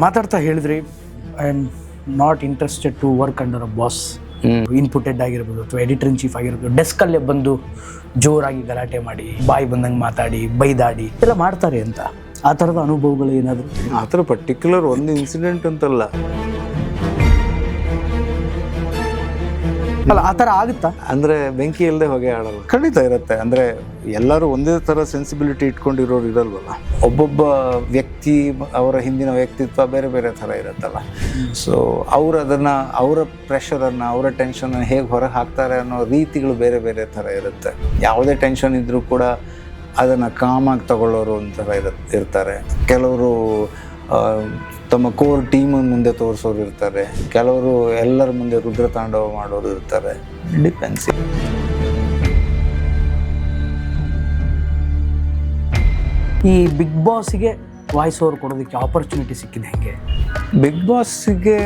ಮಾತಾಡ್ತಾ ಹೇಳಿದ್ರಿ I am not interested to work under a boss. Inputted ಆಗಿರ್ಬೋದು ಅಥವಾ ಎಡಿಟರ್ ಇನ್ ಚೀಫ್ ಆಗಿರ್ಬೋದು, ಡೆಸ್ಕಲ್ಲೇ ಬಂದು ಜೋರಾಗಿ ಗಲಾಟೆ ಮಾಡಿ ಬಾಯಿ ಬಂದಂಗೆ ಮಾತಾಡಿ ಬೈದಾಡಿ ಎಲ್ಲ ಮಾಡ್ತಾರೆ ಅಂತ. ಆ ಥರದ ಅನುಭವಗಳು ಏನಾದರೂ? ಆ ಥರ ಪರ್ಟಿಕ್ಯುಲರ್ ಒಂದು ಇನ್ಸಿಡೆಂಟ್ ಅಂತಲ್ಲ, ಅಲ್ಲ ಆ ಥರ ಆಗುತ್ತಾ? ಅಂದರೆ ಬೆಂಕಿ ಇಲ್ಲದೆ ಹೊಗೆ ಆಡಲ್ಲ, ಖಂಡಿತ ಇರುತ್ತೆ. ಅಂದರೆ ಎಲ್ಲರೂ ಒಂದೇ ಥರ ಸೆನ್ಸಿಬಿಲಿಟಿ ಇಟ್ಕೊಂಡಿರೋರು ಇರಲ್ವಲ್ಲ. ಒಬ್ಬೊಬ್ಬ ವ್ಯಕ್ತಿ ಅವರ ಹಿಂದಿನ ವ್ಯಕ್ತಿತ್ವ ಬೇರೆ ಬೇರೆ ಥರ ಇರುತ್ತಲ್ಲ. ಸೊ ಅವರು ಅದನ್ನು, ಅವರ ಪ್ರೆಷರನ್ನು, ಅವರ ಟೆನ್ಷನನ್ನು ಹೇಗೆ ಹೊರಗೆ ಹಾಕ್ತಾರೆ ಅನ್ನೋ ರೀತಿಗಳು ಬೇರೆ ಬೇರೆ ಥರ ಇರುತ್ತೆ. ಯಾವುದೇ ಟೆನ್ಷನ್ ಇದ್ದರೂ ಕೂಡ ಅದನ್ನು ಕಾಮಾಗಿ ತಗೊಳ್ಳೋರು ಒಂಥರ ಇರ್ತಾರೆ. ಕೆಲವರು ತಮ್ಮ ಕೋರ್ ಟೀಮನ್ನು ಮುಂದೆ ತೋರಿಸೋರು ಇರ್ತಾರೆ, ಕೆಲವರು ಎಲ್ಲರ ಮುಂದೆ ರುದ್ರ ತಾಂಡವ ಮಾಡೋರು ಇರ್ತಾರೆ. ಡಿಪೆಂಡ್ಸ್. ಈ ಬಿಗ್ ಬಾಸ್ಗೆ ವಾಯ್ಸ್ ಓವರ್ ಕೊಡೋದಕ್ಕೆ ಆಪರ್ಚುನಿಟಿ ಸಿಕ್ಕಿದೆ ಹೆಂಗೆ? ಬಿಗ್ ಬಾಸ್ಗೆ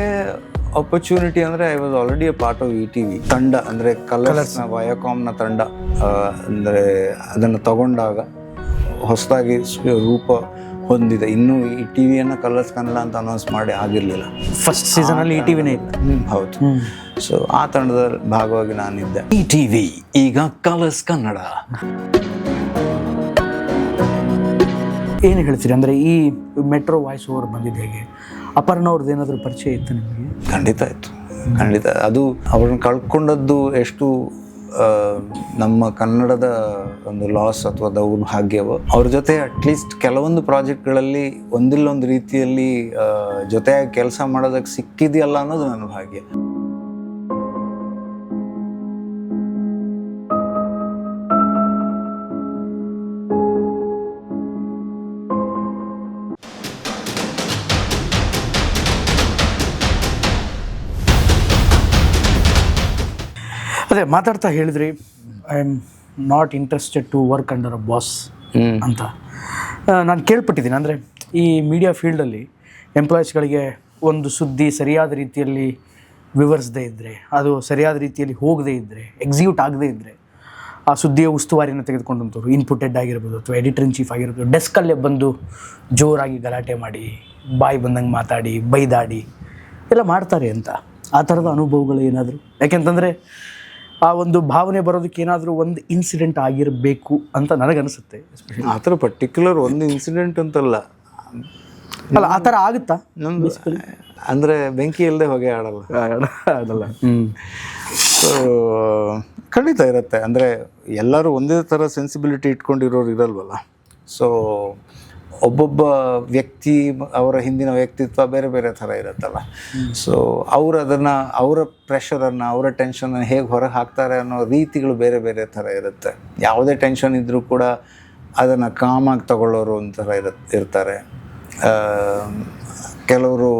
ಆಪರ್ಚುನಿಟಿ ಅಂದರೆ I was already A part of ETV ತಂಡ, ಅಂದರೆ ಕಲರ್ಸ್ನ ವಯಾಕಾಮ್ನ ತಂಡ. ಅಂದರೆ ಅದನ್ನು ತಗೊಂಡಾಗ ಹೊಸದಾಗಿ ರೂಪ ಹೊಂದಿದೆ. ಇನ್ನೂ ಈ ಟಿವಿಯನ್ನು ಕಲರ್ಸ್ ಕನ್ನಡ ಅಂತ ಅನೌನ್ಸ್ ಮಾಡಿ ಆಗಿರಲಿಲ್ಲ. ಫಸ್ಟ್ ಸೀಸನಲ್ಲಿ ETVನೇ ಇತ್ತು. ಹೌದು. ಸೊ ಆ ತಂಡದ ಭಾಗವಾಗಿ ನಾನಿದ್ದೆ. ETV ಈಗ ಕಲರ್ಸ್ ಕನ್ನಡ. ಏನು ಹೇಳ್ತೀರಿ? ಅಂದರೆ ಈ ಮೆಟ್ರೋ ವಾಯ್ಸ್ ಓವರ್ ಬಂದಿದ್ದು ಹೇಗೆ? ಅಪರ್ಣ ಅವ್ರದ್ದು ಏನಾದರೂ ಪರಿಚಯ ಇತ್ತು ನಿಮಗೆ? ಖಂಡಿತ ಇತ್ತು, ಖಂಡಿತ. ಅದು ಅವ್ರನ್ನ ಕಳ್ಕೊಂಡದ್ದು ಎಷ್ಟು ನಮ್ಮ ಕನ್ನಡದ ಒಂದು ಲಾಸ್ ಅಥವಾ ದೌರ್ಭಾಗ್ಯವೋ, ಅವ್ರ ಜೊತೆ ಅಟ್ಲೀಸ್ಟ್ ಕೆಲವೊಂದು ಪ್ರಾಜೆಕ್ಟ್ಗಳಲ್ಲಿ ಒಂದಿಲ್ಲೊಂದು ರೀತಿಯಲ್ಲಿ ಜೊತೆಯಾಗಿ ಕೆಲಸ ಮಾಡೋದಕ್ಕೆ ಸಿಕ್ಕಿದೆಯಲ್ಲ ಅನ್ನೋದು ನನ್ನ ಭಾಗ್ಯ. ಅದೇ ಮಾತಾಡ್ತಾ ಹೇಳಿದ್ರಿ I am not interested to work under a boss ಅಂತ. ನಾನು ಕೇಳ್ಪಟ್ಟಿದ್ದೀನಿ, ಅಂದರೆ ಈ ಮೀಡಿಯಾ ಫೀಲ್ಡಲ್ಲಿ ಎಂಪ್ಲಾಯೀಸ್ಗಳಿಗೆ ಒಂದು ಸುದ್ದಿ ಸರಿಯಾದ ರೀತಿಯಲ್ಲಿ ವಿವರಿಸದೇ ಇದ್ದರೆ, ಅದು ಸರಿಯಾದ ರೀತಿಯಲ್ಲಿ ಹೋಗದೇ ಇದ್ದರೆ, ಎಕ್ಸಿಕ್ಯೂಟ್ ಆಗದೇ ಇದ್ದರೆ, ಆ ಸುದ್ದಿಯ ಉಸ್ತುವಾರಿನ ತೆಗೆದುಕೊಂಡಂಥವ್ರು ಇನ್ಪುಟೆಡ್ ಆಗಿರ್ಬೋದು ಅಥವಾ ಎಡಿಟರ್ ಇನ್ ಚೀಫ್ ಆಗಿರ್ಬೋದು, ಡೆಸ್ಕಲ್ಲೇ ಬಂದು ಜೋರಾಗಿ ಗಲಾಟೆ ಮಾಡಿ ಬಾಯಿ ಬಂದಂಗೆ ಮಾತಾಡಿ ಬೈದಾಡಿ ಎಲ್ಲ ಮಾಡ್ತಾರೆ ಅಂತ. ಆ ಥರದ ಅನುಭವಗಳು ಏನಾದರೂ? ಯಾಕೆಂತಂದರೆ ಆ ಒಂದು ಭಾವನೆ ಬರೋದಕ್ಕೆ ಏನಾದರೂ ಒಂದು ಇನ್ಸಿಡೆಂಟ್ ಆಗಿರಬೇಕು ಅಂತ ನನಗನ್ನಿಸುತ್ತೆ. ಆ ಥರ ಪರ್ಟಿಕ್ಯುಲರ್ ಒಂದು ಇನ್ಸಿಡೆಂಟ್ ಅಂತಲ್ಲ, ಅಲ್ಲ ಆ ಥರ ಆಗುತ್ತಾ? ನಮ್ದು ಅಂದರೆ ಬೆಂಕಿ ಇಲ್ಲದೆ ಹೊಗೆ ಆಡಲ್ಲ. ಸೊ ಖಂಡಿತ ಇರುತ್ತೆ. ಅಂದರೆ ಎಲ್ಲರೂ ಒಂದೇ ಥರ ಸೆನ್ಸಿಬಿಲಿಟಿ ಇಟ್ಕೊಂಡಿರೋರು ಇರಲ್ವಲ್ಲ. ಸೊ ಒಬ್ಬೊಬ್ಬ ವ್ಯಕ್ತಿ ಅವರ ಹಿಂದಿನ ವ್ಯಕ್ತಿತ್ವ ಬೇರೆ ಬೇರೆ ಥರ ಇರುತ್ತಲ್ಲ. ಸೊ ಅವರು ಅದನ್ನು, ಅವರ ಪ್ರೆಷರನ್ನು, ಅವರ ಟೆನ್ಷನನ್ನು ಹೇಗೆ ಹೊರಗೆ ಹಾಕ್ತಾರೆ ಅನ್ನೋ ರೀತಿಗಳು ಬೇರೆ ಬೇರೆ ಥರ ಇರುತ್ತೆ. ಯಾವುದೇ ಟೆನ್ಷನ್ ಇದ್ದರೂ ಕೂಡ ಅದನ್ನು ಕಾಮಾಗಿ ತಗೊಳ್ಳೋರು ಒಂಥರ ಇರ್ತಾರೆ. ಕೆಲವರು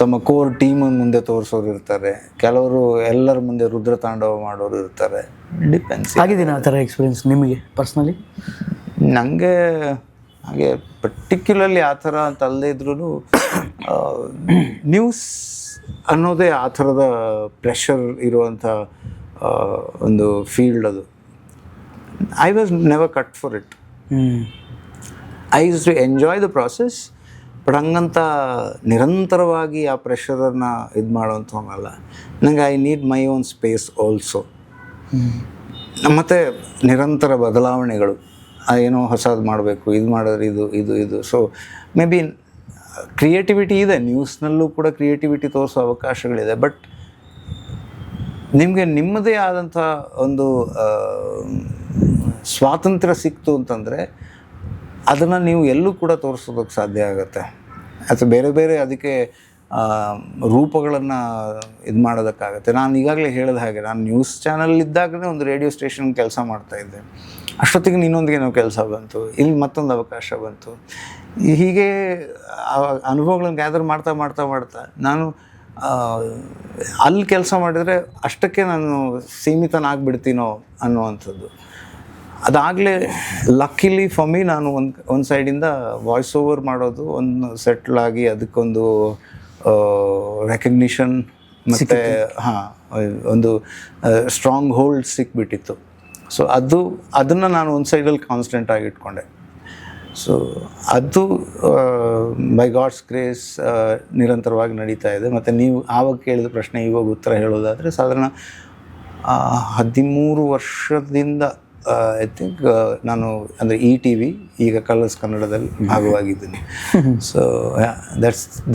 ತಮ್ಮ ಕೋರ್ ಟೀಮನ್ನು ಮುಂದೆ ತೋರಿಸೋರು ಇರ್ತಾರೆ, ಕೆಲವರು ಎಲ್ಲರ ಮುಂದೆ ರುದ್ರ ತಾಂಡವ ಮಾಡೋರು ಇರ್ತಾರೆ. ಡಿಪೆಂಡ್ಸ್. ಆಗಿದ್ದೀನಿ ಆ ಥರ ಎಕ್ಸ್ಪೀರಿಯನ್ಸ್ ನಿಮಗೆ ಪರ್ಸ್ನಲಿ? ನನಗೆ ಹಾಗೆ ಪರ್ಟಿಕ್ಯುಲರ್ಲಿ ಆ ಥರ ಅಂತ ಅಲ್ಲದೇ ಇದ್ರೂ ನ್ಯೂಸ್ ಅನ್ನೋದೇ ಆ ಥರದ ಪ್ರೆಷರ್ ಇರುವಂಥ ಒಂದು ಫೀಲ್ಡ್ ಅದು. I was never cut for it. I use to enjoy the process, but ಹಂಗಂತ ನಿರಂತರವಾಗಿ ಆ ಪ್ರೆಷರನ್ನು ಇದು ಮಾಡೋವಂಥವನ್ನಲ್ಲ. ನನಗೆ I need my own space also. ಮತ್ತು ನಿರಂತರ ಬದಲಾವಣೆಗಳು, ಏನೋ ಹೊಸದು ಮಾಡಬೇಕು, ಇದು ಮಾಡಿದ್ರೆ ಇದು. ಸೊ ಮೇ ಬಿ ಕ್ರಿಯೇಟಿವಿಟಿ ಇದೆ, ನ್ಯೂಸ್ನಲ್ಲೂ ಕೂಡ ಕ್ರಿಯೇಟಿವಿಟಿ ತೋರಿಸೋ ಅವಕಾಶಗಳಿದೆ. ಬಟ್ ನಿಮಗೆ ನಿಮ್ಮದೇ ಆದಂಥ ಒಂದು ಸ್ವಾತಂತ್ರ್ಯ ಸಿಕ್ತು ಅಂತಂದರೆ ಅದನ್ನು ನೀವು ಎಲ್ಲೂ ಕೂಡ ತೋರಿಸೋದಕ್ಕೆ ಸಾಧ್ಯ ಆಗುತ್ತೆ. ಅಥವಾ ಬೇರೆ ಬೇರೆ ಅದಕ್ಕೆ ರೂಪಗಳನ್ನು ಇದು ಮಾಡೋದಕ್ಕಾಗತ್ತೆ. ನಾನು ಈಗಾಗಲೇ ಹೇಳಿದ ಹಾಗೆ, ನಾನು ನ್ಯೂಸ್ ಚಾನಲ್ ಇದ್ದಾಗಲೇ ಒಂದು ರೇಡಿಯೋ ಸ್ಟೇಷನ್ ಕೆಲಸ ಮಾಡ್ತಾಯಿದ್ದೆ. ಅಷ್ಟೊತ್ತಿಗೆ ಇನ್ನೊಂದಿಗೆ ನಾವು ಕೆಲಸ ಬಂತು, ಇಲ್ಲಿ ಮತ್ತೊಂದು ಅವಕಾಶ ಬಂತು. ಹೀಗೆ ಅನುಭವಗಳನ್ನು ಗ್ಯಾದರ್ ಮಾಡ್ತಾ ನಾನು ಅಲ್ಲಿ ಕೆಲಸ ಮಾಡಿದರೆ ಅಷ್ಟಕ್ಕೆ ನಾನು ಸೀಮಿತನಾಗ್ಬಿಡ್ತೀನೋ ಅನ್ನುವಂಥದ್ದು. ಅದಾಗಲೇ ಲಕ್ಕಿಲಿ ಫಾರ್ ಮೀ ನಾನು ಒಂದು ಸೈಡಿಂದ ವಾಯ್ಸ್ ಓವರ್ ಮಾಡೋದು ಒಂದು ಸೆಟ್ಲ್ ಆಗಿ ಅದಕ್ಕೊಂದು ರೆಕಗ್ನಿಷನ್ ಮತ್ತು ಒಂದು ಸ್ಟ್ರಾಂಗ್ ಹೋಲ್ಡ್ ಸಿಕ್ಬಿಟ್ಟಿತ್ತು. ಸೊ ಅದನ್ನು ನಾನು ಒಂದು ಸೈಡಲ್ಲಿ ಕಾನ್ಸ್ಟೆಂಟ್ ಆಗಿ ಇಟ್ಕೊಂಡೆ. ಸೊ ಅದು ಬೈ ಗಾಡ್ಸ್ ಗ್ರೇಸ್ ನಿರಂತರವಾಗಿ ನಡೀತಾ ಇದೆ. ಮತ್ತು ನೀವು ಆವಾಗ ಕೇಳಿದ ಪ್ರಶ್ನೆ ಇವಾಗ ಉತ್ತರ ಹೇಳೋದಾದರೆ ಸಾಧಾರಣ 13 ವರ್ಷದಿಂದ ಐ ಥಿಂಕ್ ನಾನು ಅಂದರೆ ETV ಈಗ ಕಲರ್ಸ್ ಕನ್ನಡದಲ್ಲಿ ಭಾಗವಾಗಿದ್ದೀನಿ. So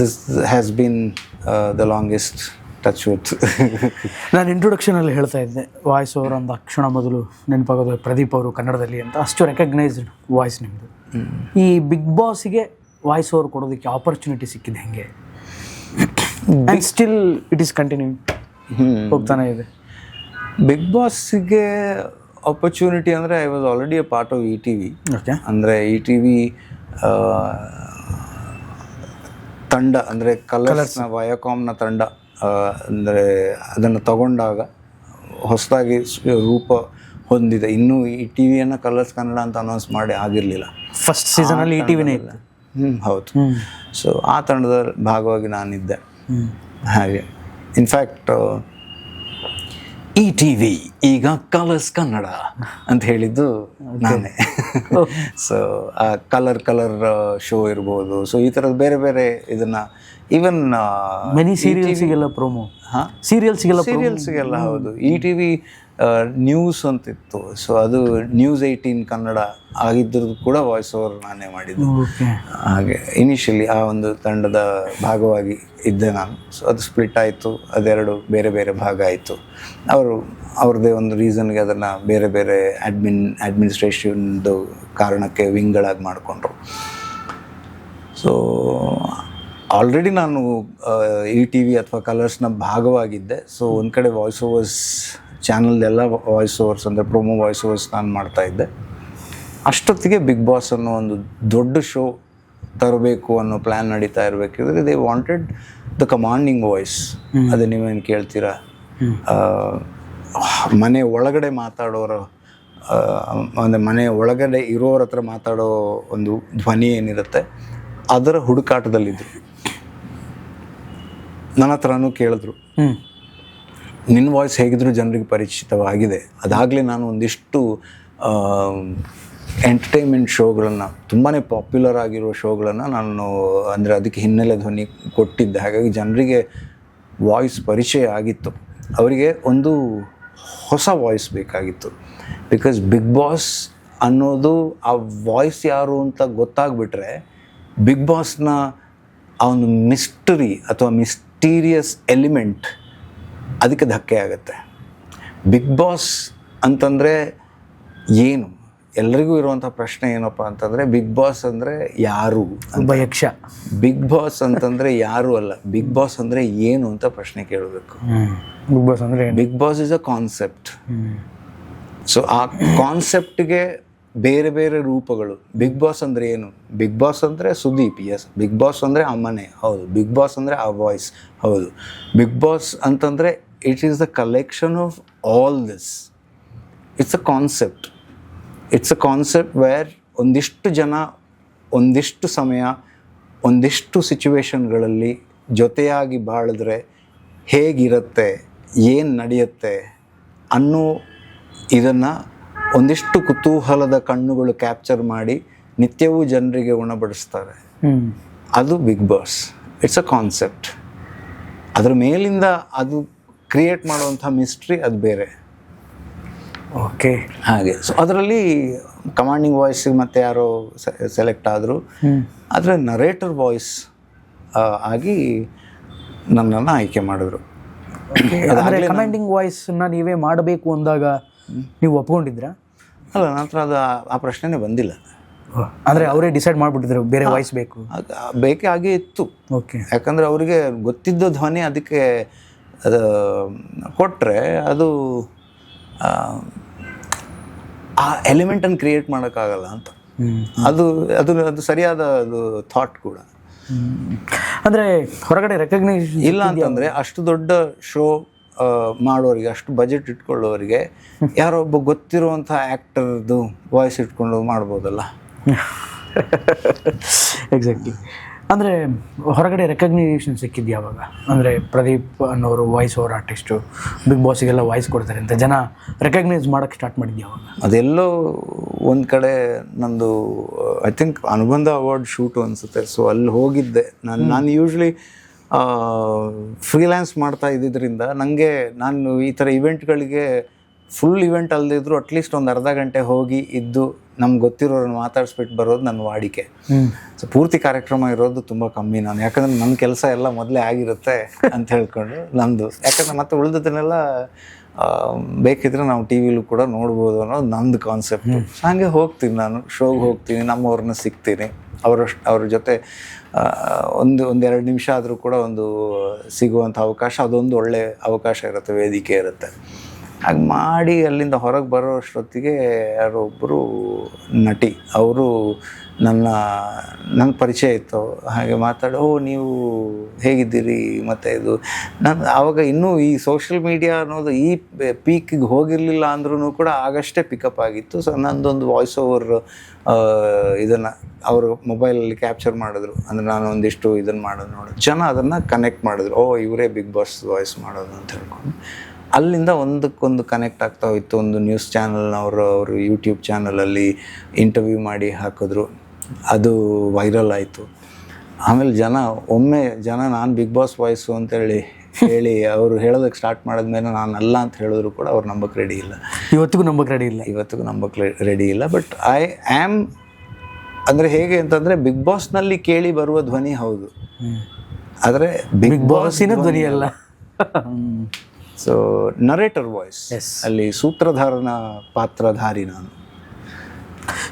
this has been the longest touch with. ನಾನು ಇಂಟ್ರೊಡಕ್ಷನಲ್ಲಿ ಹೇಳ್ತಾ ಇದ್ದೆ ವಾಯ್ಸ್ ಓವರ್ ಒಂದು ಕ್ಷಣ ಮೊದಲು ನೆನಪಾಗೋದು ಪ್ರದೀಪ್ ಅವರು ಕನ್ನಡದಲ್ಲಿ ಅಂತ. ಅಷ್ಟು ರೆಕಗ್ನೈಸ್ಡ್ ವಾಯ್ಸ್ ನಿಮ್ಮದು. ಈ ಬಿಗ್ ಬಾಸಿಗೆ ವಾಯ್ಸ್ ಓವರ್ ಕೊಡೋದಕ್ಕೆ ಆಪರ್ಚುನಿಟಿ ಸಿಕ್ಕಿದೆ ಹೆಂಗೆ? And still it is continuing, ಹೋಗ್ತಾನೆ ಇದೆ. ಬಿಗ್ ಬಾಸ್ಗೆ ಆಪರ್ಚುನಿಟಿ ಅಂದರೆ I was already A part of ETV. Okay. ಅಂದರೆ ETV ತಂಡ ಅಂದರೆ ಕಲರ್ಸ್ನ ವಯಾಕಾಮ್ನ ತಂಡ ಅಂದರೆ ಅದನ್ನು ತಗೊಂಡಾಗ ಹೊಸದಾಗಿ ರೂಪ ಹೊಂದಿದೆ. ಇನ್ನೂ ETVಯನ್ನು ಕಲರ್ಸ್ ಕನ್ನಡ ಅಂತ ಅನೌನ್ಸ್ ಮಾಡಿ ಆಗಿರಲಿಲ್ಲ. ಫಸ್ಟ್ ಸೀಸನಲ್ಲಿ ETVನೇ ಇತ್ತು. ಹೌದು. ಸೊ ಆ ತಂಡದ ಭಾಗವಾಗಿ ನಾನಿದ್ದೆ. ಹಾಗೆ ಇನ್ಫ್ಯಾಕ್ಟ್ ETV ಈಗ ಕಲರ್ಸ್ ಕನ್ನಡ ಅಂತ ಹೇಳಿದ್ದು ನಾನೇ. ಸೊ ಆ ಕಲರ್ ಶೋ ಇರ್ಬೋದು. ಸೊ ಈ ಥರದ್ದು ಬೇರೆ ಬೇರೆ ಇದನ್ನು ಈವನ್ ಮೆನಿ ಸೀರಿಯಲ್ಸಿಗೆಲ್ಲ ಪ್ರೊಮೋ. ಹಾಂ, ಸೀರಿಯಲ್ಸ್ಗೆಲ್ಲ ಹೌದು. ETV ನ್ಯೂಸ್ ಅಂತಿತ್ತು. ಸೊ ಅದು News 18 ಕನ್ನಡ ಆಗಿದ್ರದ್ದು ಕೂಡ ವಾಯ್ಸ್ ಓವರ್ ನಾನೇ ಮಾಡಿದ್ದು. ಹಾಗೆ ಇನಿಷಿಯಲಿ ಆ ಒಂದು ತಂಡದ ಭಾಗವಾಗಿ ಇದ್ದೆ ನಾನು. ಸೊ ಅದು ಸ್ಪ್ಲಿಟ್ ಆಯಿತು, ಅದೆರಡು ಬೇರೆ ಬೇರೆ ಭಾಗ ಆಯಿತು. ಅವ್ರದ್ದೇ ಒಂದು ರೀಸನ್ಗೆ ಅದನ್ನು ಬೇರೆ ಬೇರೆ ಅಡ್ಮಿನಿಸ್ಟ್ರೇಷನ್ದು ಕಾರಣಕ್ಕೆ ವಿಂಗ್ಗಳಾಗಿ ಮಾಡಿಕೊಂಡ್ರು. ಸೊ ಆಲ್ರೆಡಿ ನಾನು ETV ಅಥವಾ ಕಲರ್ಸ್ನ ಭಾಗವಾಗಿದ್ದೆ. ಸೊ ಒಂದು ಕಡೆ ವಾಯ್ಸ್ ಓವರ್ಸ್ ಚಾನಲ್ದೆಲ್ಲ ವಾಯ್ಸ್ ಓವರ್ಸ್ ಅಂದರೆ ಪ್ರೊಮೋ ವಾಯ್ಸ್ ಓವರ್ಸ್ ನಾನು ಮಾಡ್ತಾಯಿದ್ದೆ. ಅಷ್ಟೊತ್ತಿಗೆ ಬಿಗ್ ಬಾಸ್ ಅನ್ನೋ ಒಂದು ದೊಡ್ಡ ಶೋ ತರಬೇಕು ಅನ್ನೋ ಪ್ಲ್ಯಾನ್ ನಡೀತಾ ಇರಬೇಕಿದ್ರೆ they wanted the commanding voice. ಅದೇ ನೀವೇನು ಕೇಳ್ತೀರಾ, ಮನೆ ಒಳಗಡೆ ಮಾತಾಡೋರು ಅಂದರೆ ಮನೆ ಒಳಗಡೆ ಇರೋರ ಹತ್ರ ಮಾತಾಡೋ ಒಂದು ಧ್ವನಿ ಏನಿರುತ್ತೆ ಅದರ ಹುಡುಕಾಟದಲ್ಲಿದ್ದರು. ನನ್ನ ಹತ್ರನೂ ಕೇಳಿದ್ರು, ನಿನ್ನ ವಾಯ್ಸ್ ಹೇಗಿದ್ರು ಜನರಿಗೆ ಪರಿಚಿತವಾಗಿದೆ. ಅದಾಗಲೇ ನಾನು ಒಂದಿಷ್ಟು ಎಂಟರ್ಟೈನ್ಮೆಂಟ್ ಶೋಗಳನ್ನು, ತುಂಬಾ ಪಾಪ್ಯುಲರ್ ಆಗಿರೋ ಶೋಗಳನ್ನು ನಾನು ಅಂದರೆ ಅದಕ್ಕೆ ಹಿನ್ನೆಲೆ ಧ್ವನಿ ಕೊಟ್ಟಿದ್ದೆ. ಹಾಗಾಗಿ ಜನರಿಗೆ ವಾಯ್ಸ್ ಪರಿಚಯ ಆಗಿತ್ತು. ಅವರಿಗೆ ಒಂದು ಹೊಸ ವಾಯ್ಸ್ ಬೇಕಾಗಿತ್ತು. ಬಿಕಾಸ್ ಬಿಗ್ ಬಾಸ್ ಅನ್ನೋದು ಆ ವಾಯ್ಸ್ ಯಾರು ಅಂತ ಗೊತ್ತಾಗ್ಬಿಟ್ರೆ ಬಿಗ್ ಬಾಸ್ನ ಆ ಒಂದು ಮಿಸ್ಟರಿ ಅಥವಾ ಮಿಸ್ಟೀರಿಯಸ್ ಎಲಿಮೆಂಟ್ ಅದಕ್ಕೆ ಧಕ್ಕೆ ಆಗುತ್ತೆ. ಬಿಗ್ ಬಾಸ್ ಅಂತಂದರೆ ಏನು, ಎಲ್ರಿಗೂ ಇರುವಂಥ ಪ್ರಶ್ನೆ ಏನಪ್ಪ ಅಂತಂದರೆ ಬಿಗ್ ಬಾಸ್ ಅಂದರೆ ಯಾರು? ಒಬ್ಬ ಯಕ್ಷ. ಬಿಗ್ ಬಾಸ್ ಅಂತಂದರೆ ಯಾರು ಅಲ್ಲ, ಬಿಗ್ ಬಾಸ್ ಅಂದರೆ ಏನು ಅಂತ ಪ್ರಶ್ನೆ ಕೇಳಬೇಕು. ಬಿಗ್ ಬಾಸ್ ಅಂದರೆ Bigg Boss is a concept. So ಆ ಕಾನ್ಸೆಪ್ಟ್ಗೆ ಬೇರೆ ಬೇರೆ ರೂಪಗಳು. ಬಿಗ್ ಬಾಸ್ ಅಂದರೆ ಏನು? ಬಿಗ್ ಬಾಸ್ ಅಂದರೆ ಸುದೀಪ್, ಎಸ್. ಬಿಗ್ ಬಾಸ್ ಅಂದರೆ ಆ ಮನೆ, ಹೌದು. ಬಿಗ್ ಬಾಸ್ ಅಂದರೆ ಆ ವಾಯ್ಸ್, ಹೌದು. ಬಿಗ್ ಬಾಸ್ ಅಂತಂದರೆ it is the collection of all this. It's a concept. It's a concept where ಒಂದಿಷ್ಟು ಜನ ಒಂದಿಷ್ಟು ಸಮಯ ಒಂದಿಷ್ಟು ಸಿಚುವೇಶನ್ಗಳಲ್ಲಿ ಜೊತೆಯಾಗಿ ಬಾಳಿದ್ರೆ ಹೇಗಿರುತ್ತೆ, ಏನು ನಡೆಯುತ್ತೆ ಅನ್ನೋ ಇದನ್ನು ಒಂದಿಷ್ಟು ಕುತೂಹಲದ ಕಣ್ಣುಗಳು ಕ್ಯಾಪ್ಚರ್ ಮಾಡಿ ನಿತ್ಯವೂ ಜನರಿಗೆ ಉಣಬಡಿಸ್ತಾರೆ. ಅದು Bigg Boss. It's a concept. ಅದ್ರ ಮೇಲಿಂದ ಅದು ಕ್ರಿಯೇಟ್ ಮಾಡುವಂಥ ಮಿಸ್ಟ್ರಿ ಅದು ಬೇರೆ. ಓಕೆ. ಹಾಗೆ ಸೊ ಅದರಲ್ಲಿ ಕಮಾಂಡಿಂಗ್ ವಾಯ್ಸಿಗೆ ಮತ್ತೆ ಯಾರೋ ಸೆಲೆಕ್ಟ್ ಆದರು. ಆದರೆ ನರೇಟರ್ ವಾಯ್ಸ್ ಆಗಿ ನನ್ನನ್ನು ಆಯ್ಕೆ ಮಾಡಿದ್ರು. ಕಮಾಂಡಿಂಗ್ ವಾಯ್ಸನ್ನ ನೀವೇ ಮಾಡಬೇಕು ಅಂದಾಗ ನೀವು ಒಪ್ಕೊಂಡಿದ್ರಾ? ಅಲ್ಲ, ನಂತರ ಅದು ಆ ಪ್ರಶ್ನೆನೇ ಬಂದಿಲ್ಲ. ಅಂದರೆ ಅವರೇ ಡಿಸೈಡ್ ಮಾಡಿಬಿಟ್ಟಿದ್ರು ಬೇರೆ ವಾಯ್ಸ್ ಬೇಕು, ಬೇಕೇ ಆಗೇ ಇತ್ತು. ಓಕೆ. ಯಾಕಂದರೆ ಅವರಿಗೆ ಗೊತ್ತಿದ್ದ ಧ್ವನಿ ಅದಕ್ಕೆ ಅದು ಕೊಟ್ಟರೆ ಅದು ಆ ಎಲಿಮೆಂಟನ್ನು ಕ್ರಿಯೇಟ್ ಮಾಡೋಕ್ಕಾಗಲ್ಲ ಅಂತ. ಅದು ಅದು ಅದು ಸರಿಯಾದ ಅದು ಥಾಟ್ ಕೂಡ. ಅಂದರೆ ಹೊರಗಡೆ ರೆಕಗ್ನೈಸೇಷನ್ ಇಲ್ಲ ಅಂತಂದರೆ ಅಷ್ಟು ದೊಡ್ಡ ಶೋ ಮಾಡೋರಿಗೆ, ಅಷ್ಟು ಬಜೆಟ್ ಇಟ್ಕೊಳ್ಳೋರಿಗೆ ಯಾರೋ ಒಬ್ಬ ಗೊತ್ತಿರುವಂಥ ಆ್ಯಕ್ಟರ್ದು ವಾಯ್ಸ್ ಇಟ್ಕೊಂಡು ಮಾಡ್ಬೋದಲ್ಲ. ಎಕ್ಸಾಕ್ಟ್ಲಿ. ಅಂದರೆ ಹೊರಗಡೆ ರೆಕಗ್ನಿಷನ್ ಸಿಕ್ಕಿದ್ದು ಯಾವಾಗ? ಅಂದರೆ ಪ್ರದೀಪ್ ಅನ್ನೋರು ವಾಯ್ಸ್ ಓವರ್ ಆರ್ಟಿಸ್ಟು, ಬಿಗ್ ಬಾಸಿಗೆಲ್ಲ ವಾಯ್ಸ್ ಕೊಡ್ತಾರೆ ಅಂತ ಜನ ರೆಕಗ್ನೈಸ್ ಮಾಡೋಕ್ಕೆ ಸ್ಟಾರ್ಟ್ ಮಾಡಿದ್ದು ಯಾವಾಗ? ಅದೆಲ್ಲೋ ಒಂದು ಕಡೆ ನಂದು ಐ ಥಿಂಕ್ ಅನುಬಂಧ ಅವಾರ್ಡ್ ಶೂಟು ಅನಿಸುತ್ತೆ. ಸೊ ಅಲ್ಲಿ ಹೋಗಿದ್ದೆ ನಾನು ಯೂಶ್ವಲಿ ಫ್ರೀಲ್ಯಾನ್ಸ್ ಮಾಡ್ತಾ ಇದ್ದಿದ್ದರಿಂದ ನಾನು ಈ ಥರ ಇವೆಂಟ್ಗಳಿಗೆ ಫುಲ್ ಇವೆಂಟ್ ಅಲ್ಲದಿದ್ರು ಅಟ್ಲೀಸ್ಟ್ ಒಂದು ಅರ್ಧ ಗಂಟೆ ಹೋಗಿ ಇದ್ದು ನಮ್ಗೆ ಗೊತ್ತಿರೋರನ್ನ ಮಾತಾಡಿಸ್ಬಿಟ್ಟು ಬರೋದು ನನ್ನ ವಾಡಿಕೆ. ಸೊ ಪೂರ್ತಿ ಕಾರ್ಯಕ್ರಮ ಇರೋದು ತುಂಬ ಕಮ್ಮಿ ನಾನು, ಯಾಕಂದರೆ ನನ್ನ ಕೆಲಸ ಎಲ್ಲ ಮೊದಲೇ ಆಗಿರುತ್ತೆ ಅಂತ ಹೇಳ್ಕೊಂಡು ನಮ್ಮದು, ಯಾಕಂದರೆ ಮತ್ತೆ ಉಳಿದದನ್ನೆಲ್ಲ ಬೇಕಿದ್ರೆ ನಾವು ಟಿ ವಿಲೂ ಕೂಡ ನೋಡ್ಬೋದು ಅನ್ನೋದು ನಂದು ಕಾನ್ಸೆಪ್ಟು. ಹಾಗೆ ಹೋಗ್ತೀನಿ, ನಾನು ಶೋಗೆ ಹೋಗ್ತೀನಿ, ನಮ್ಮವ್ರನ್ನ ಸಿಗ್ತೀನಿ, ಅವ್ರ ಜೊತೆ ಒಂದೆರಡು ನಿಮಿಷ ಆದರೂ ಕೂಡ ಒಂದು ಸಿಗುವಂಥ ಅವಕಾಶ, ಅದೊಂದು ಒಳ್ಳೆಯ ಅವಕಾಶ ಇರುತ್ತೆ, ವೇದಿಕೆ ಇರುತ್ತೆ. ಹಾಗೆ ಮಾಡಿ ಅಲ್ಲಿಂದ ಹೊರಗೆ ಬರೋ ಅಷ್ಟೊತ್ತಿಗೆ ಯಾರೋ ಒಬ್ಬರು ನಟಿ ಅವರು ನನ್ನ ಪರಿಚಯ ಇತ್ತು. ಹಾಗೆ ಮಾತಾಡಿ, ಓ ನೀವು ಹೇಗಿದ್ದೀರಿ, ಮತ್ತು ಇದು ನಾನು ಆವಾಗ ಇನ್ನೂ ಈ ಸೋಷಿಯಲ್ ಮೀಡಿಯಾ ಅನ್ನೋದು ಈ ಪೀಕಿಗೆ ಹೋಗಿರಲಿಲ್ಲ ಅಂದ್ರೂ ಕೂಡ ಆಗಷ್ಟೇ ಪಿಕಪ್ ಆಗಿತ್ತು. ಸೊ ನಂದೊಂದು ವಾಯ್ಸ್ ಓವರ್ ಇದನ್ನು ಅವರು ಮೊಬೈಲಲ್ಲಿ ಕ್ಯಾಪ್ಚರ್ ಮಾಡಿದ್ರು. ಅಂದರೆ ನಾನು ಒಂದಿಷ್ಟು ಇದನ್ನು ಮಾಡೋದು ನೋಡೋದು, ಜನ ಅದನ್ನು ಕನೆಕ್ಟ್ ಮಾಡಿದ್ರು, ಓ ಇವರೇ ಬಿಗ್ ಬಾಸ್ ವಾಯ್ಸ್ ಮಾಡೋದು ಅಂತ ಹೇಳ್ಕೊಂಡು ಅಲ್ಲಿಂದ ಒಂದಕ್ಕೊಂದು ಕನೆಕ್ಟ್ ಆಗ್ತಾ ಹೋಯಿತು. ಒಂದು ನ್ಯೂಸ್ ಚಾನಲ್ನವರು ಅವರು ಯೂಟ್ಯೂಬ್ ಚಾನಲಲ್ಲಿ ಇಂಟರ್ವ್ಯೂ ಮಾಡಿ ಹಾಕಿದ್ರು, ಅದು ವೈರಲ್ ಆಯಿತು. ಆಮೇಲೆ ಜನ ನಾನು ಬಿಗ್ ಬಾಸ್ ವಾಯ್ಸು ಅಂತೇಳಿ ಹೇಳಿ ಅವರು ಹೇಳೋದಕ್ಕೆ ಸ್ಟಾರ್ಟ್ ಮಾಡಿದ್ಮೇಲೆ ನಾನು ಅಲ್ಲ ಅಂತ ಹೇಳಿದ್ರು ಕೂಡ ಅವ್ರು ನಂಬಕ್ಕೆ ರೆಡಿ ಇಲ್ಲ. ಇವತ್ತಿಗೂ ನಂಬಕ್ಕೆ ರೆಡಿ ಇಲ್ಲ. ಬಟ್ ಐ ಆ್ಯಮ್ ಅಂದರೆ ಹೇಗೆ ಅಂತಂದರೆ ಬಿಗ್ ಬಾಸ್ನಲ್ಲಿ ಕೇಳಿ ಬರುವ ಧ್ವನಿ ಹೌದು, ಆದರೆ ಬಿಗ್ ಬಾಸಿನ ಧ್ವನಿ ಅಲ್ಲ. ಸೊ ನರೇಟರ್ ವಾಯ್ಸ್, ಅಲ್ಲಿ ಸೂತ್ರಧಾರನ ಪಾತ್ರಧಾರಿ ನಾನು.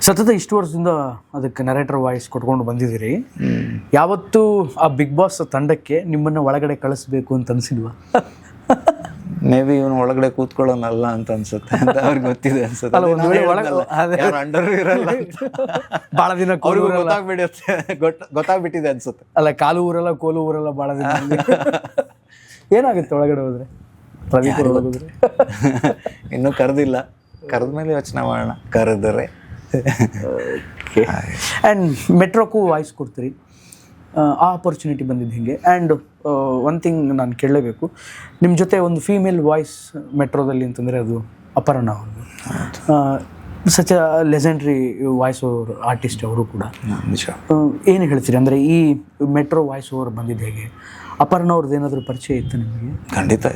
ಸತತ ಇಷ್ಟು ವರ್ಷದಿಂದ ಅದಕ್ಕೆ ನರೇಟರ್ ವಾಯ್ಸ್ ಕೊಟ್ಕೊಂಡು ಬಂದಿದ್ದೀರಿ. ಯಾವತ್ತೂ ಆ ಬಿಗ್ ಬಾಸ್ ತಂಡಕ್ಕೆ ನಿಮ್ಮನ್ನು ಒಳಗಡೆ ಕಳಿಸ್ಬೇಕು ಅಂತ ಅನಿಸಿಲ್ವಾ? ಮೇ ಬಿ ಇವನು ಒಳಗಡೆ ಕೂತ್ಕೊಳ್ಳೋನಲ್ಲ ಅಂತ ಅನ್ಸುತ್ತೆ ಅಂತ ಅವ್ರಿಗೆ ಗೊತ್ತಿದೆ ಅನ್ಸುತ್ತೆ. ಅಂಡರ್ ಇರಲ್ಲ, ಭಾಳ ದಿನ ಗೊತ್ತಾಗ್ಬಿಟ್ಟಿದೆ ಅನ್ಸುತ್ತೆ. ಅಲ್ಲ, ಕಾಲು ಊರಲ್ಲ, ಕೋಲು ಊರಲ್ಲ, ಭಾಳ ದಿನ ಏನಾಗುತ್ತೆ ಒಳಗಡೆ ಹೋದ್ರೆ? ಇನ್ನೂ ಕರೆದಿಲ್ಲ, ಕರೆದ್ಮೇಲೆ ಯೋಚನೆ ಮಾಡೋಣ, ಕರೆದರೆ. ಆ್ಯಂಡ್ ಮೆಟ್ರೋಕ್ಕೂ ವಾಯ್ಸ್ ಕೊಡ್ತೀರಿ, ಆ ಆಪರ್ಚುನಿಟಿ ಬಂದಿದ್ದು ಹಿಂಗೆ. ಆ್ಯಂಡ್ ಒನ್ ಥಿಂಗ್ ನಾನು ಕೇಳಲೇಬೇಕು, ನಿಮ್ಮ ಜೊತೆ ಒಂದು ಫೀಮೇಲ್ ವಾಯ್ಸ್ ಮೆಟ್ರೋದಲ್ಲಿ ಅಂತಂದರೆ ಅದು ಅಪರ್ಣ ಅವ್ರದ್ದು. Such a legendary voice over artist ಅವರು ಕೂಡ. ಏನು ಹೇಳ್ತೀರಿ ಅಂದರೆ ಈ ಮೆಟ್ರೋ ವಾಯ್ಸ್ ಓವರ್ ಬಂದಿದ್ದು ಹೇಗೆ? ಅಪರ್ಣ ಅವ್ರದ್ದು ಏನಾದರೂ ಪರಿಚಯ ಇತ್ತು ನಿಮಗೆ? ಖಂಡಿತ.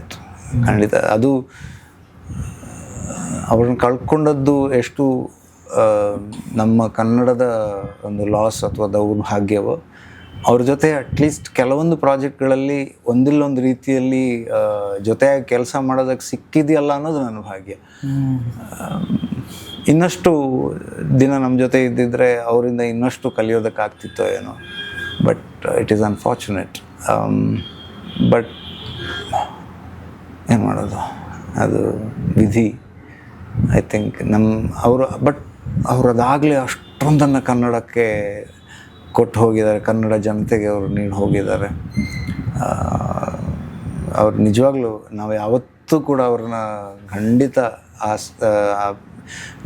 ಅದು ಅವ್ರನ್ನ ಕಳ್ಕೊಂಡದ್ದು ಎಷ್ಟು ನಮ್ಮ ಕನ್ನಡದ ಒಂದು ಲಾಸ್ ಅಥವಾ ದೌರ್ಭಾಗ್ಯವೋ, ಅವ್ರ ಜೊತೆ ಅಟ್ಲೀಸ್ಟ್ ಕೆಲವೊಂದು ಪ್ರಾಜೆಕ್ಟ್ಗಳಲ್ಲಿ ಒಂದಿಲ್ಲೊಂದು ರೀತಿಯಲ್ಲಿ ಜೊತೆಯಾಗಿ ಕೆಲಸ ಮಾಡೋದಕ್ಕೆ ಸಿಕ್ಕಿದೆಯಲ್ಲ ಅನ್ನೋದು ನನ್ನ ಭಾಗ್ಯ. ಇನ್ನಷ್ಟು ದಿನ ನಮ್ಮ ಜೊತೆ ಇದ್ದಿದ್ರೆ ಅವರಿಂದ ಇನ್ನಷ್ಟು ಕಲಿಯೋದಕ್ಕಾಗ್ತಿತ್ತೋ ಏನೋ. But it is unfortunate. But ಏನು ಮಾಡೋದು, ಅದು ವಿಧಿ. ಐ ಥಿಂಕ್ ಅವರು ಅದಾಗಲೇ ಅಷ್ಟೊಂದನ್ನು ಕನ್ನಡಕ್ಕೆ ಕೊಟ್ಟು ಹೋಗಿದ್ದಾರೆ, ಕನ್ನಡ ಜನತೆಗೆ ಅವರು ನೀಡಿ ಹೋಗಿದ್ದಾರೆ. ಅವ್ರು ನಿಜವಾಗ್ಲೂ ನಾವು ಯಾವತ್ತೂ ಕೂಡ ಅವ್ರನ್ನ ಖಂಡಿತ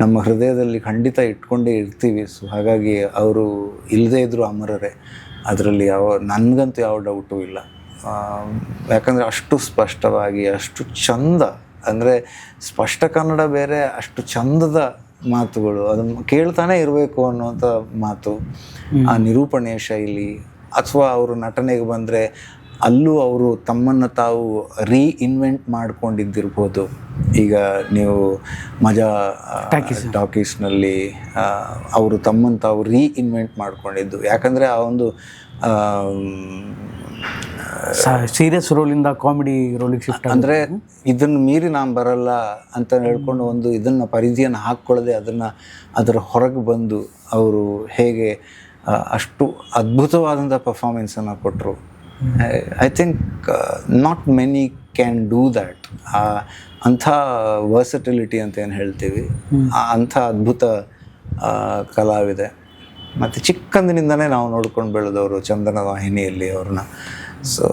ನಮ್ಮ ಹೃದಯದಲ್ಲಿ ಖಂಡಿತ ಇಟ್ಕೊಂಡೇ ಇರ್ತೀವಿ. ಸೊ ಹಾಗಾಗಿ ಅವರು ಇಲ್ಲದೇ ಇದ್ದರೂ ಅಮರರೇ, ಅದರಲ್ಲಿ ನನಗಂತೂ ಯಾವ ಡೌಟು ಇಲ್ಲ. ಯಾಕಂದರೆ ಅಷ್ಟು ಸ್ಪಷ್ಟವಾಗಿ, ಅಷ್ಟು ಚಂದ, ಅಂದರೆ ಸ್ಪಷ್ಟ ಕನ್ನಡ ಬೇರೆ, ಅಷ್ಟು ಚಂದದ ಮಾತುಗಳು, ಅದನ್ನು ಕೇಳ್ತಾನೆ ಇರಬೇಕು ಅನ್ನುವಂಥ ಮಾತು, ಆ ನಿರೂಪಣೆಯ ಶೈಲಿ. ಅಥವಾ ಅವರು ನಟನೆಗೆ ಬಂದರೆ ಅಲ್ಲೂ ಅವರು ತಮ್ಮನ್ನು ತಾವು ರೀಇನ್ವೆಂಟ್ ಮಾಡ್ಕೊಂಡಿದ್ದಿರ್ಬೋದು. ಈಗ ನೀವು ಮಜಾ ಟಾಕೀಸ್ನಲ್ಲಿ ಅವರು ತಮ್ಮನ್ನು ತಾವು ರೀಇನ್ವೆಂಟ್ ಮಾಡ್ಕೊಂಡಿದ್ದು, ಯಾಕಂದರೆ ಆ ಒಂದು ಸೀರಿಯಸ್ ರೋಲಿಂದ ಕಾಮಿಡಿ ರೋಲಿಗೆ ಶಿಫ್ಟ್. ಅಂದರೆ ಇದನ್ನು ಮೀರಿ ನಾನು ಬರಲ್ಲ ಅಂತ ಹೇಳ್ಕೊಂಡು ಒಂದು ಇದನ್ನು ಪರಿಧಿಯನ್ನು ಹಾಕ್ಕೊಳ್ಳದೆ ಅದರ ಹೊರಗೆ ಬಂದು ಅವರು ಹೇಗೆ ಅಷ್ಟು ಅದ್ಭುತವಾದಂಥ ಪರ್ಫಾರ್ಮೆನ್ಸನ್ನು ಕೊಟ್ಟರು. I think not many can do that. ಅಂಥ ವರ್ಸಟಿಲಿಟಿ ಅಂತ ಏನು ಹೇಳ್ತೀವಿ, ಅಂಥ ಅದ್ಭುತ ಕಲಾವಿದೆ. ಮತ್ತು ಚಿಕ್ಕಂದಿನಿಂದನೇ ನಾವು ನೋಡ್ಕೊಂಡು ಬೆಳೆದವರು ಚಂದನ ವಾಹಿನಿಯಲ್ಲಿ ಅವ್ರನ್ನ. ಸೊ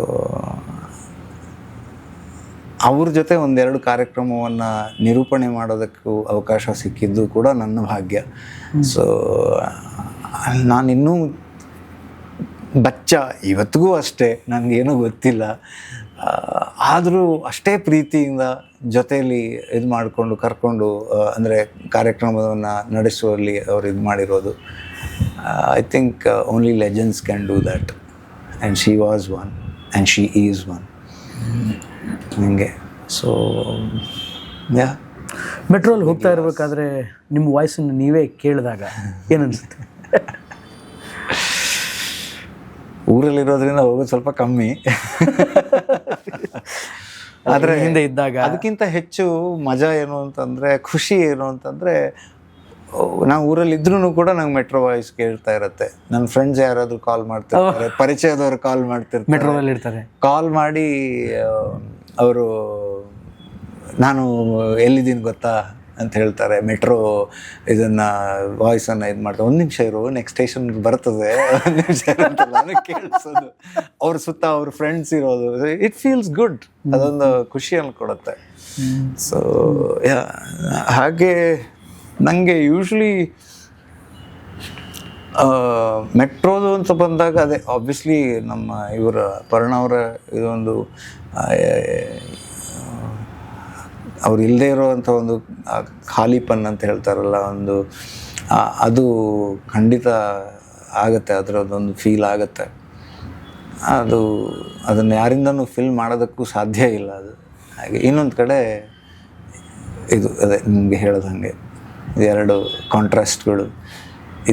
ಅವ್ರ ಜೊತೆ ಒಂದೆರಡು ಕಾರ್ಯಕ್ರಮವನ್ನು ನಿರೂಪಣೆ ಮಾಡೋದಕ್ಕೂ ಅವಕಾಶ ಸಿಕ್ಕಿದ್ದು ಕೂಡ ನನ್ನ ಭಾಗ್ಯ. ಸೊ ನಾನಿನ್ನೂ ಬಚ್ಚ ಇವತ್ತಿಗೂ ಅಷ್ಟೇ, ನನಗೇನೂ ಗೊತ್ತಿಲ್ಲ. ಆದರೂ ಅಷ್ಟೇ ಪ್ರೀತಿಯಿಂದ ಜೊತೆಯಲ್ಲಿ ಇದು ಮಾಡಿಕೊಂಡು ಕರ್ಕೊಂಡು ಅಂದರೆ ಕಾರ್ಯಕ್ರಮವನ್ನು ನಡೆಸುವಲ್ಲಿ ಅವರು ಇದು ಮಾಡಿರೋದು. I think only legends can do that, and she was one and she is one. ಹಂಗೆ. ಸೊ ಯಾ, ಮೆಟ್ರೋಲ್ಲಿ ಹೋಗ್ತಾ ಇರಬೇಕಾದ್ರೆ ನಿಮ್ಮ ವಾಯ್ಸನ್ನು ನೀವೇ ಕೇಳಿದಾಗ ಏನನ್ಸುತ್ತೆ? ಊರಲ್ಲಿರೋದ್ರಿಂದ ಹೋಗೋದು ಸ್ವಲ್ಪ ಕಮ್ಮಿ, ಆದರೆ ಹಿಂದೆ ಇದ್ದಾಗ ಅದಕ್ಕಿಂತ ಹೆಚ್ಚು ಮಜಾ ಏನು ಅಂತಂದರೆ, ಖುಷಿ ಏನು ಅಂತಂದರೆ, ನಾವು ಊರಲ್ಲಿ ಇದ್ರೂ ಕೂಡ ನಂಗೆ ಮೆಟ್ರೋ ವಾಯ್ಸ್ ಕೇಳ್ತಾ ಇರುತ್ತೆ. ನನ್ನ ಫ್ರೆಂಡ್ಸ್ ಯಾರಾದರೂ ಕಾಲ್ ಮಾಡ್ತಿರ್ತಾರೆ, ಪರಿಚಯದವರು ಕಾಲ್ ಮಾಡ್ತಿರ್ತಾರೆ, ಮೆಟ್ರೋದಲ್ಲಿ ಇರ್ತಾರೆ, ಕಾಲ್ ಮಾಡಿ ಅವರು ನಾನು ಎಲ್ಲಿದ್ದೀನಿ ಗೊತ್ತಾ ಅಂತ ಹೇಳ್ತಾರೆ. ಮೆಟ್ರೋ ಇದನ್ನು ವಾಯ್ಸನ್ನು ಇದು ಮಾಡ್ತಾರೆ, 1 ನಿಮಿಷ ಇರು ನೆಕ್ಸ್ಟ್ ಸ್ಟೇಷನ್ ಬರ್ತದೆ, 1 ನಿಮಿಷ ಅಂತೆಲ್ಲ ನನಗೆ ಕೇಳಿಸೋದು. ಅವ್ರ ಸುತ್ತ ಅವ್ರ ಫ್ರೆಂಡ್ಸ್ ಇರೋದು, ಇಟ್ ಫೀಲ್ಸ್ ಗುಡ್, ಅದೊಂದು ಖುಷಿಯನ್ನು ಕೊಡುತ್ತೆ. ಸೊ ಹಾಗೆ ನನಗೆ ಯೂಶ್ವಲಿ ಮೆಟ್ರೋದು ಅಂತ ಬಂದಾಗ ಅದೇ ಆಬ್ವಿಯಸ್ಲಿ ನಮ್ಮ ಇವರ ಪರ್ಣವರ ಇದೊಂದು ಅವ್ರು ಇಲ್ಲದೆ ಇರೋವಂಥ ಒಂದು ಖಾಲಿಪನ್ ಅಂತ ಹೇಳ್ತಾರಲ್ಲ, ಒಂದು ಅದು ಖಂಡಿತ ಆಗುತ್ತೆ, ಅದರದ್ದೊಂದು ಫೀಲ್ ಆಗುತ್ತೆ. ಅದನ್ನು ಯಾರಿಂದನೂ ಫಿಲ್ ಮಾಡೋದಕ್ಕೂ ಸಾಧ್ಯ ಇಲ್ಲ ಅದು. ಹಾಗೆ ಇನ್ನೊಂದು ಕಡೆ ಇದು ಅದೇ ನಿಮಗೆ ಹೇಳೋದು ಹಾಗೆ ಎರಡು ಕಾಂಟ್ರಾಸ್ಟ್ಗಳು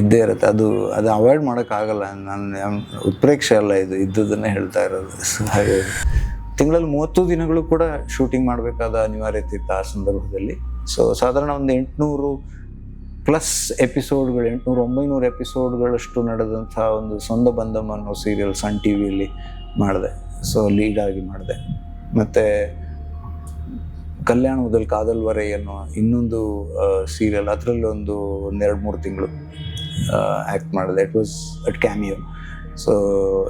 ಇದ್ದೇ ಇರುತ್ತೆ. ಅದು ಅವಾಯ್ಡ್ ಮಾಡೋಕ್ಕಾಗಲ್ಲ. ನಾನು ಉತ್ಪ್ರೇಕ್ಷೆ ಅಲ್ಲ, ಇದು ಇದ್ದುದನ್ನೇ ಹೇಳ್ತಾ ಇರೋದು. ಹಾಗೆ ತಿಂಗಳಲ್ಲಿ 30 ದಿನಗಳು ಕೂಡ ಶೂಟಿಂಗ್ ಮಾಡಬೇಕಾದ ಅನಿವಾರ್ಯತೆ ಇತ್ತು ಆ ಸಂದರ್ಭದಲ್ಲಿ. ಸೊ ಸಾಧಾರಣ ಒಂದು 800+ ಎಪಿಸೋಡ್ಗಳು, 800-900 ಎಪಿಸೋಡ್ಗಳಷ್ಟು ನಡೆದಂಥ ಒಂದು ಸೊಂದ ಬಂದಮ್ ಅನ್ನೋ ಸೀರಿಯಲ್ ಸನ್ ಟಿ ವಿಯಲ್ಲಿ ಮಾಡಿದೆ. ಸೊ ಲೀಡಾಗಿ ಮಾಡಿದೆ. ಮತ್ತು ಕಲ್ಯಾಣ ಮೊದಲು ಕಾದಲ್ವರೆ ಅನ್ನೋ ಇನ್ನೊಂದು ಸೀರಿಯಲ್, ಅದರಲ್ಲಿ ಒಂದು 2-3 ತಿಂಗಳು ಆ್ಯಕ್ಟ್ ಮಾಡಿದೆ. It was at cameo. So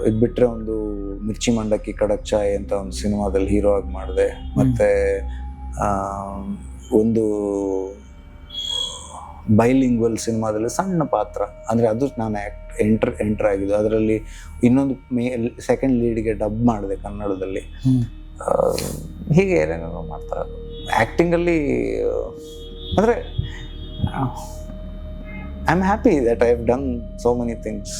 ಇದು ಬಿಟ್ಟರೆ ಒಂದು ಮಿರ್ಚಿ ಮಂಡಕ್ಕಿ ಖಡಕ್ ಚಾಯ್ ಅಂತ ಒಂದು ಸಿನಿಮಾದಲ್ಲಿ ಹೀರೋ ಆಗಿ ಮಾಡಿದೆ. ಮತ್ತು ಒಂದು ಬೈಲಿಂಗ್ವಲ್ ಸಿನಿಮಾದಲ್ಲಿ ಸಣ್ಣ ಪಾತ್ರ, ಅಂದರೆ ಅದು ನಾನು ಎಂಟರ್ ಆಗಿದ್ದು. ಅದರಲ್ಲಿ ಇನ್ನೊಂದು ಸೆಕೆಂಡ್ ಲೀಡ್ಗೆ ಡಬ್ ಮಾಡಿದೆ ಕನ್ನಡದಲ್ಲಿ. ಹೀಗೆ ಏನೇನೋ ಮಾಡ್ತಾ ಆ್ಯಕ್ಟಿಂಗಲ್ಲಿ ಅಂದರೆ I am happy that I have done so many things.